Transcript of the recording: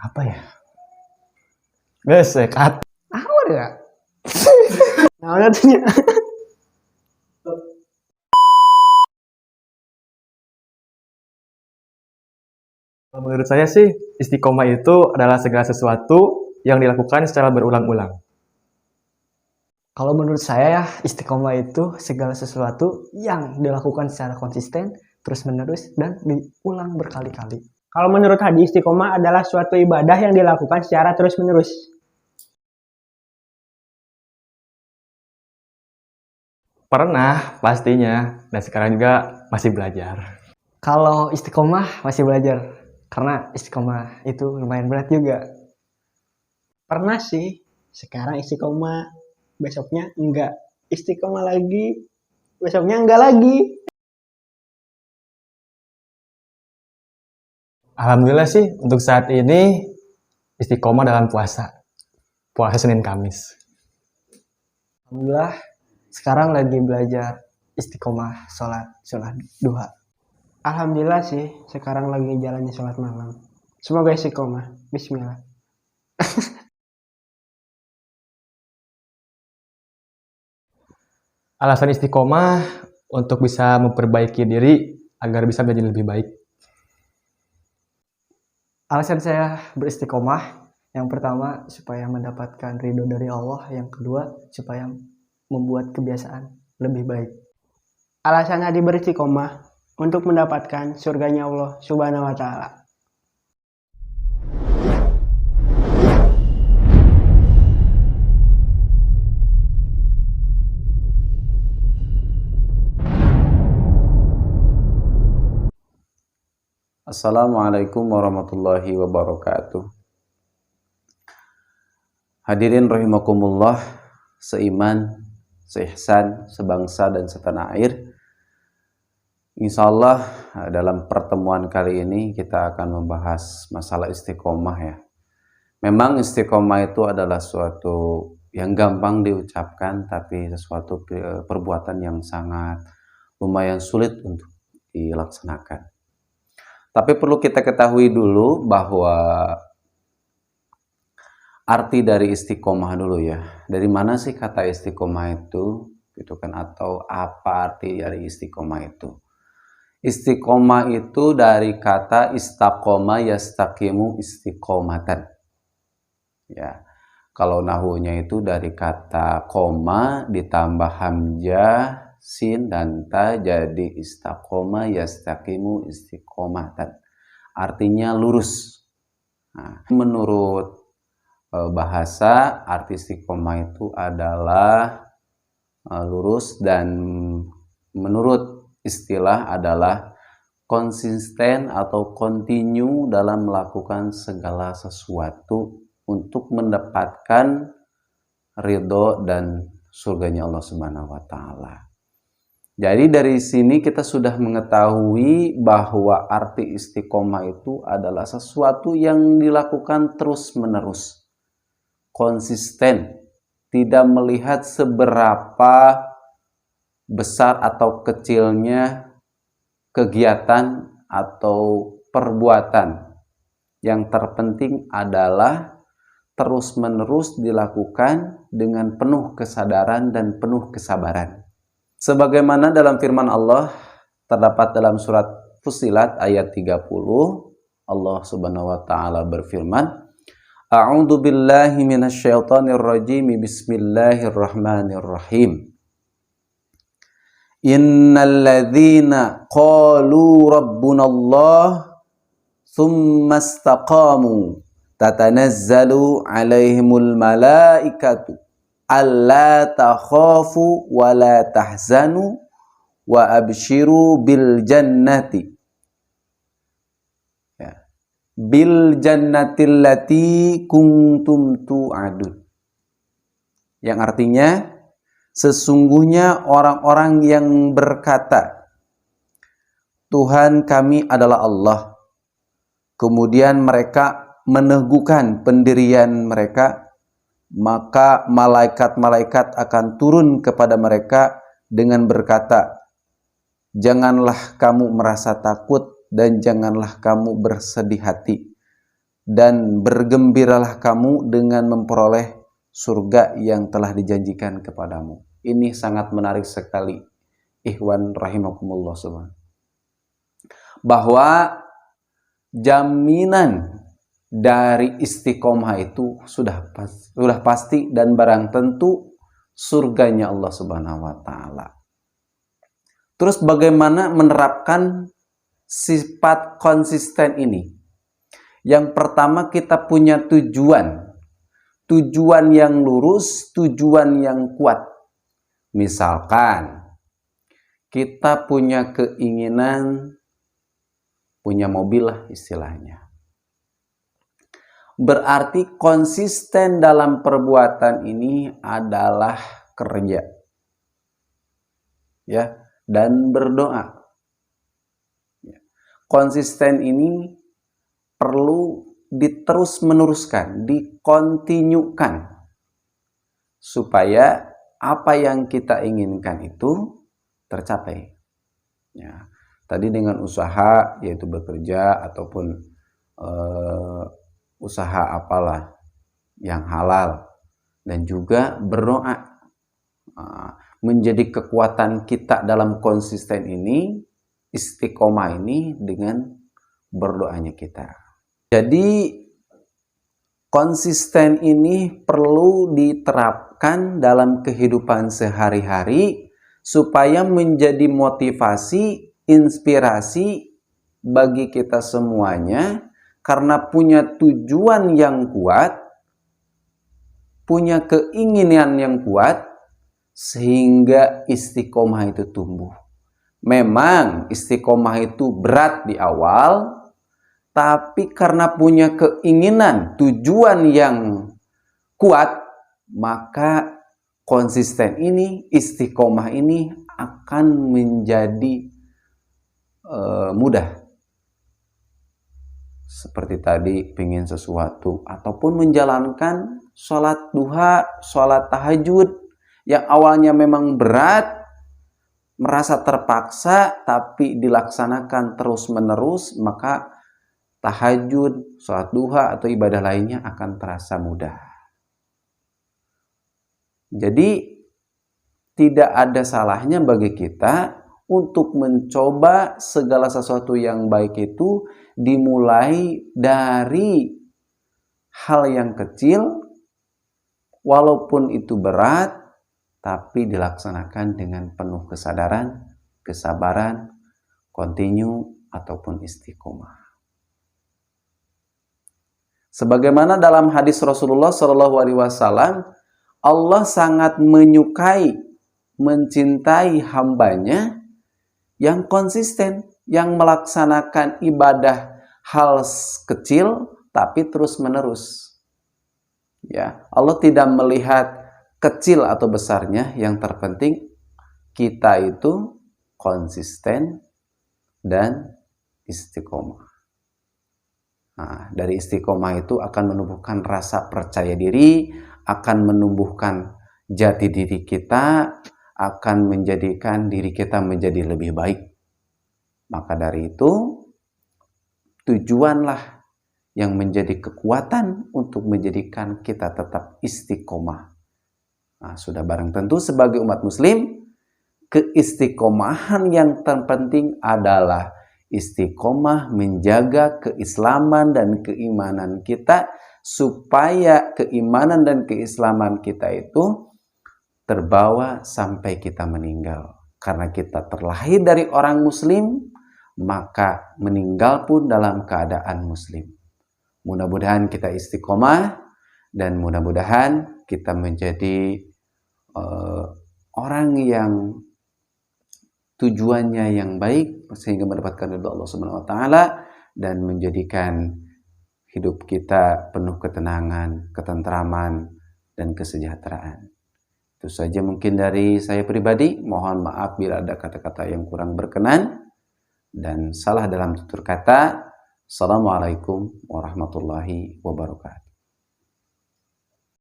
Apa ya? Gesek at. Apa ya? Nah, nantinya. Menurut saya sih, istiqomah itu adalah segala sesuatu yang dilakukan secara berulang-ulang. Kalau menurut saya ya, istiqomah itu segala sesuatu yang dilakukan secara konsisten, terus-menerus, dan diulang berkali-kali. Kalau menurut hadis, istiqomah adalah suatu ibadah yang dilakukan secara terus-menerus. Pernah, pastinya, dan sekarang juga masih belajar. Kalau istiqomah masih belajar, karena istiqomah itu lumayan berat juga. Pernah sih, sekarang istiqomah, besoknya enggak. Istiqomah lagi, besoknya enggak lagi. Alhamdulillah sih, untuk saat ini istiqomah dalam puasa. Puasa Senin Kamis. Alhamdulillah, sekarang lagi belajar istiqomah sholat duha. Alhamdulillah sih, sekarang lagi jalannya sholat malam. Semoga istiqomah. Bismillah. Alasan istiqomah untuk bisa memperbaiki diri agar bisa menjadi lebih baik. Alasan saya beristiqomah, yang pertama supaya mendapatkan ridho dari Allah, yang kedua supaya membuat kebiasaan lebih baik. Alasan Adi beristiqomah untuk mendapatkan surganya Allah Subhanahu wa Ta'ala. Assalamualaikum warahmatullahi wabarakatuh. Hadirin rahimakumullah, seiman, seihsan, sebangsa dan setanah air. Insyaallah dalam pertemuan kali ini kita akan membahas masalah istiqomah ya. Memang istiqomah itu adalah suatu yang gampang diucapkan, tapi sesuatu perbuatan yang sangat lumayan sulit untuk dilaksanakan. Tapi perlu kita ketahui dulu bahwa arti dari istiqomah dulu ya. Dari mana sih kata istiqomah itu? Gitu kan, atau apa arti dari istiqomah itu? Istiqomah itu dari kata istaqoma yastaqimu istiqomatan. Ya. Kalau nahunya itu dari kata koma ditambah hamzah sin dan ta jadi istaqoma yastaqimu istiqomatan. Artinya lurus. Nah, menurut bahasa arti istiqomah itu adalah lurus, dan menurut istilah adalah konsisten atau continue dalam melakukan segala sesuatu untuk mendapatkan ridho dan surganya Allah Subhanahu wa Ta'ala. Jadi dari sini kita sudah mengetahui bahwa arti istiqomah itu adalah sesuatu yang dilakukan terus-menerus, konsisten, tidak melihat seberapa besar atau kecilnya kegiatan atau perbuatan. Yang terpenting adalah terus-menerus dilakukan dengan penuh kesadaran dan penuh kesabaran. Sebagaimana dalam firman Allah terdapat dalam surat Fussilat ayat 30, Allah Subhanahu wa Ta'ala berfirman, A'udzu billahi minasyaitonir rajim, bismillahirrahmanirrahim. Innal ladzina qalu rabbunallah tsumma istaqamu tatanazzalu 'alaihimul malaikatu alla takhafu wa la tahzanu wa abshiru bil jannati. Ya. Bil jannatil lati kuntum tu'adun. Yang artinya, sesungguhnya orang-orang yang berkata, Tuhan kami adalah Allah. Kemudian mereka meneguhkan pendirian mereka, maka malaikat-malaikat akan turun kepada mereka dengan berkata, janganlah kamu merasa takut dan janganlah kamu bersedih hati. dan bergembiralah kamu dengan memperoleh surga yang telah dijanjikan kepadamu. Ini sangat menarik sekali, ikhwan rahimakumullah semua. Bahwa jaminan dari istiqomah itu sudah pasti dan barang tentu surganya Allah Subhanahu wa taala. Terus bagaimana menerapkan sifat konsisten ini? Yang pertama, kita punya tujuan yang lurus, tujuan yang kuat. Misalkan kita punya keinginan punya mobil lah istilahnya. Berarti konsisten dalam perbuatan ini adalah kerja. Ya, dan berdoa. Konsisten ini perlu diterus-meneruskan, dikontinyukan, supaya apa yang kita inginkan itu tercapai. Ya, tadi dengan usaha, yaitu bekerja ataupun usaha apalah yang halal, dan juga berdoa. Menjadi kekuatan kita dalam konsisten ini, istiqomah ini, dengan berdoanya kita. Jadi konsisten ini perlu diterapkan dalam kehidupan sehari-hari supaya menjadi motivasi, inspirasi bagi kita semuanya, karena punya tujuan yang kuat, punya keinginan yang kuat, sehingga istiqomah itu tumbuh. Memang istiqomah itu berat di awal, tapi karena punya keinginan, tujuan yang kuat, maka konsisten ini, istiqomah ini akan menjadi mudah. Seperti tadi, pengen sesuatu, ataupun menjalankan sholat duha, sholat tahajud, yang awalnya memang berat, merasa terpaksa, tapi dilaksanakan terus-menerus, maka tahajud, sholat duha, atau ibadah lainnya akan terasa mudah. Jadi, tidak ada salahnya bagi kita untuk mencoba segala sesuatu yang baik itu dimulai dari hal yang kecil, walaupun itu berat, tapi dilaksanakan dengan penuh kesadaran, kesabaran, kontinu, ataupun istiqomah. Sebagaimana dalam hadis Rasulullah SAW, Allah sangat menyukai, mencintai hambanya yang konsisten, yang melaksanakan ibadah hal kecil, tapi terus-menerus. Ya, Allah tidak melihat kecil atau besarnya, yang terpenting kita itu konsisten dan istiqomah. Nah, dari istiqomah itu akan menumbuhkan rasa percaya diri, akan menumbuhkan jati diri kita, akan menjadikan diri kita menjadi lebih baik. Maka dari itu, tujuanlah yang menjadi kekuatan untuk menjadikan kita tetap istiqomah. Nah, sudah barang tentu sebagai umat muslim, keistiqomahan yang terpenting adalah istiqomah menjaga keislaman dan keimanan kita, supaya keimanan dan keislaman kita itu terbawa sampai kita meninggal. Karena kita terlahir dari orang muslim, maka meninggal pun dalam keadaan muslim. Mudah-mudahan kita istiqomah, dan mudah-mudahan kita menjadi orang yang tujuannya yang baik, sehingga mendapatkan ridha Allah Subhanahu wa taala, dan menjadikan hidup kita penuh ketenangan, ketentraman, dan kesejahteraan. Itu saja mungkin dari saya pribadi. Mohon maaf bila ada kata-kata yang kurang berkenan dan salah dalam tutur kata. Assalamualaikum warahmatullahi wabarakatuh.